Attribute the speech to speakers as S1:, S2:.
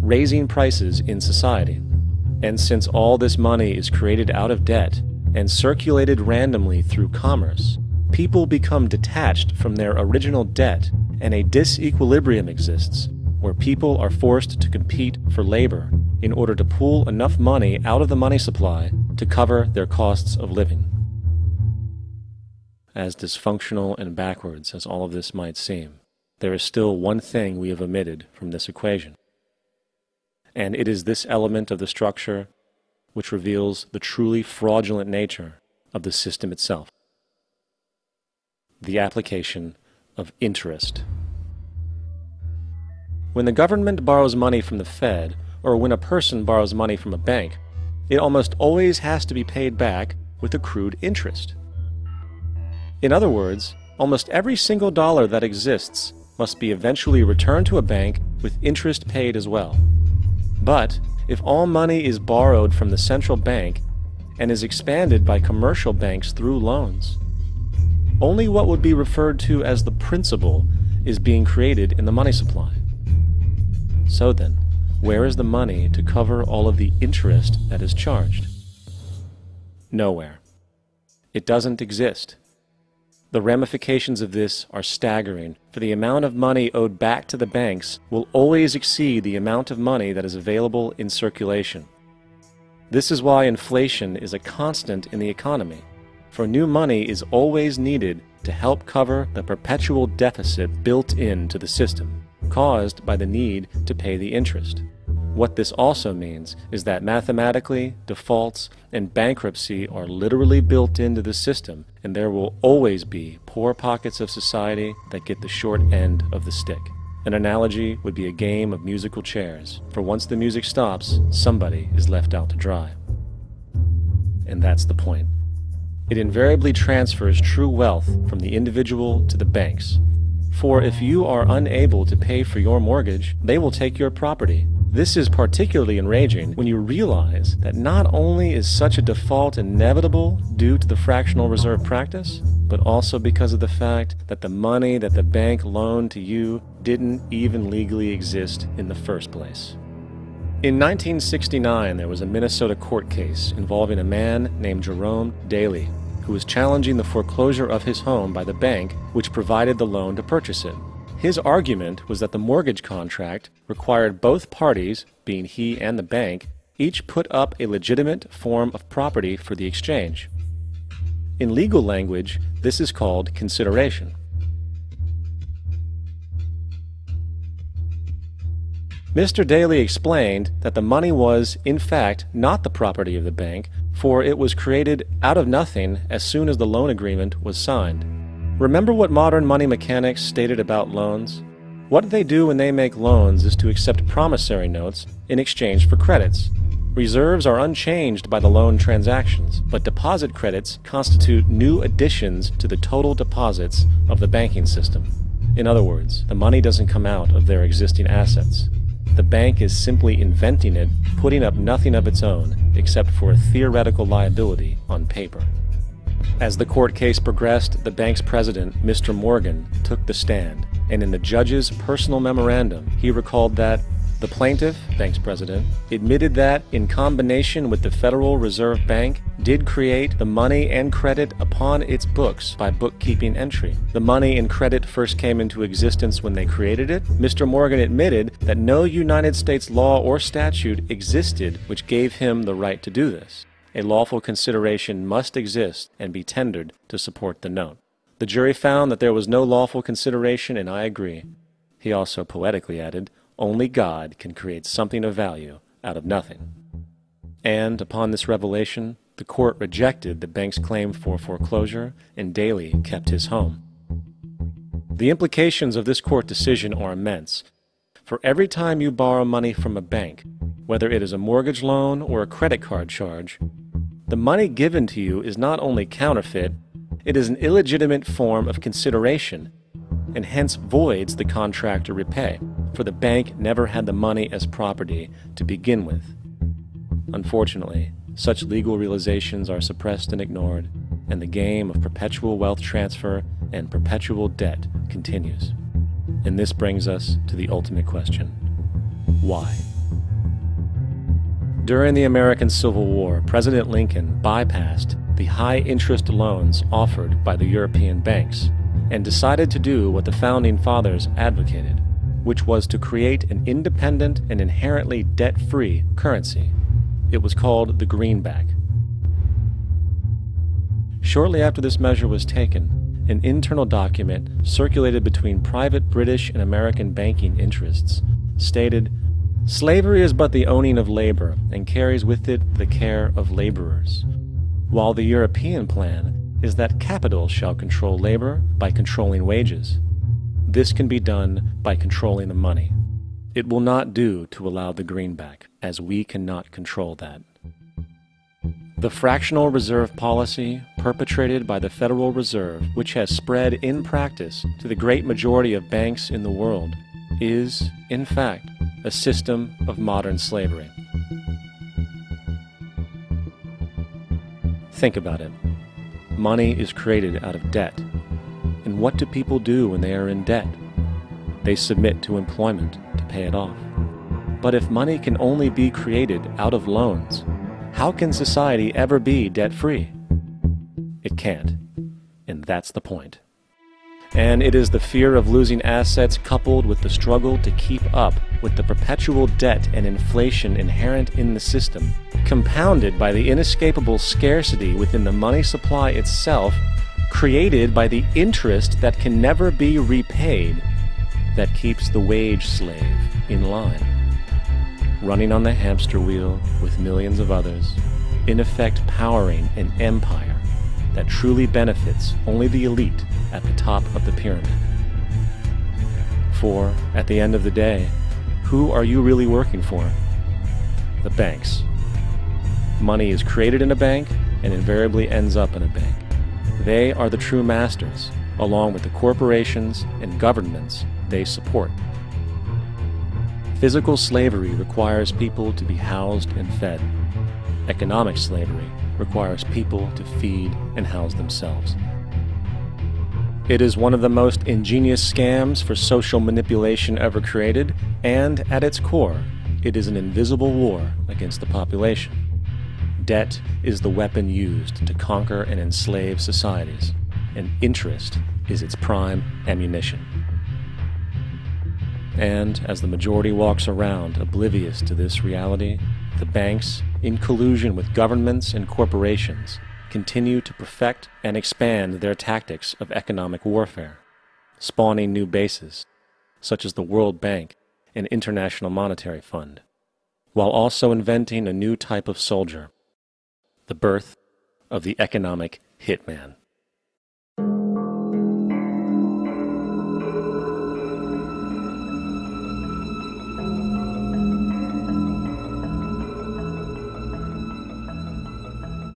S1: raising prices in society. And since all this money is created out of debt and circulated randomly through commerce, people become detached from their original debt, and a disequilibrium exists where people are forced to compete for labor in order to pool enough money out of the money supply to cover their costs of living. As dysfunctional and backwards as all of this might seem, there is still one thing we have omitted from this equation. And it is this element of the structure which reveals the truly fraudulent nature of the system itself: the application of interest. When the government borrows money from the Fed, or when a person borrows money from a bank, it almost always has to be paid back with accrued interest. In other words, almost every single dollar that exists must be eventually returned to a bank with interest paid as well. But if all money is borrowed from the central bank and is expanded by commercial banks through loans, only what would be referred to as the principal is being created in the money supply. So then, where is the money to cover all of the interest that is charged? Nowhere. It doesn't exist. The ramifications of this are staggering, for the amount of money owed back to the banks will always exceed the amount of money that is available in circulation. This is why inflation is a constant in the economy, for new money is always needed to help cover the perpetual deficit built into the system, caused by the need to pay the interest. What this also means is that mathematically, defaults and bankruptcy are literally built into the system, and there will always be poor pockets of society that get the short end of the stick. An analogy would be a game of musical chairs, for once the music stops, somebody is left out to dry. And that's the point. It invariably transfers true wealth from the individual to the banks. For if you are unable to pay for your mortgage, they will take your property. This is particularly enraging when you realize that not only is such a default inevitable due to the fractional reserve practice, but also because of the fact that the money that the bank loaned to you didn't even legally exist in the first place. In 1969, there was a Minnesota court case involving a man named Jerome Daly, who was challenging the foreclosure of his home by the bank which provided the loan to purchase it. His argument was that the mortgage contract required both parties, being he and the bank, each put up a legitimate form of property for the exchange. In legal language, this is called consideration. Mr. Daly explained that the money was, in fact, not the property of the bank, for it was created out of nothing as soon as the loan agreement was signed. Remember what modern money mechanics stated about loans? What they do when they make loans is to accept promissory notes in exchange for credits. Reserves are unchanged by the loan transactions, but deposit credits constitute new additions to the total deposits of the banking system. In other words, the money doesn't come out of their existing assets. The bank is simply inventing it, putting up nothing of its own, except for a theoretical liability on paper. As the court case progressed, the bank's president, Mr. Morgan, took the stand, and in the judge's personal memorandum, he recalled that the plaintiff, bank's president, admitted that, in combination with the Federal Reserve Bank, did create the money and credit upon its books by bookkeeping entry. The money and credit first came into existence when they created it. Mr. Morgan admitted that no United States law or statute existed which gave him the right to do this. A lawful consideration must exist and be tendered to support the note. The jury found that there was no lawful consideration, and I agree. He also poetically added, only God can create something of value out of nothing. And upon this revelation, the court rejected the bank's claim for foreclosure, and Daly kept his home. The implications of this court decision are immense. For every time you borrow money from a bank, whether it is a mortgage loan or a credit card charge, the money given to you is not only counterfeit, it is an illegitimate form of consideration, and hence voids the contract to repay, for the bank never had the money as property to begin with. Unfortunately, such legal realizations are suppressed and ignored, and the game of perpetual wealth transfer and perpetual debt continues. And this brings us to the ultimate question: why? During the American Civil War, President Lincoln bypassed the high-interest loans offered by the European banks and decided to do what the Founding Fathers advocated, which was to create an independent and inherently debt-free currency. It was called the greenback. Shortly after this measure was taken, an internal document circulated between private British and American banking interests stated, "Slavery is but the owning of labor and carries with it the care of laborers, while the European plan is that capital shall control labor by controlling wages. This can be done by controlling the money. It will not do to allow the greenback, as we cannot control that." The fractional reserve policy perpetrated by the Federal Reserve, which has spread in practice to the great majority of banks in the world, is, in fact, a system of modern slavery. Think about it. Money is created out of debt. And what do people do when they are in debt? They submit to employment to pay it off. But if money can only be created out of loans, how can society ever be debt-free? It can't. And that's the point. And it is the fear of losing assets coupled with the struggle to keep up with the perpetual debt and inflation inherent in the system, compounded by the inescapable scarcity within the money supply itself, created by the interest that can never be repaid, that keeps the wage slave in line, running on the hamster wheel with millions of others, in effect powering an empire that truly benefits only the elite at the top of the pyramid. For, at the end of the day, who are you really working for? The banks. Money is created in a bank and invariably ends up in a bank. They are the true masters, along with the corporations and governments they support. Physical slavery requires people to be housed and fed. Economic slavery requires people to feed and house themselves. It is one of the most ingenious scams for social manipulation ever created, and at its core, it is an invisible war against the population. Debt is the weapon used to conquer and enslave societies, and interest is its prime ammunition. And as the majority walks around oblivious to this reality, the banks, in collusion with governments and corporations, continue to perfect and expand their tactics of economic warfare, spawning new bases, such as the World Bank and International Monetary Fund, while also inventing a new type of soldier, the birth of the economic hitman.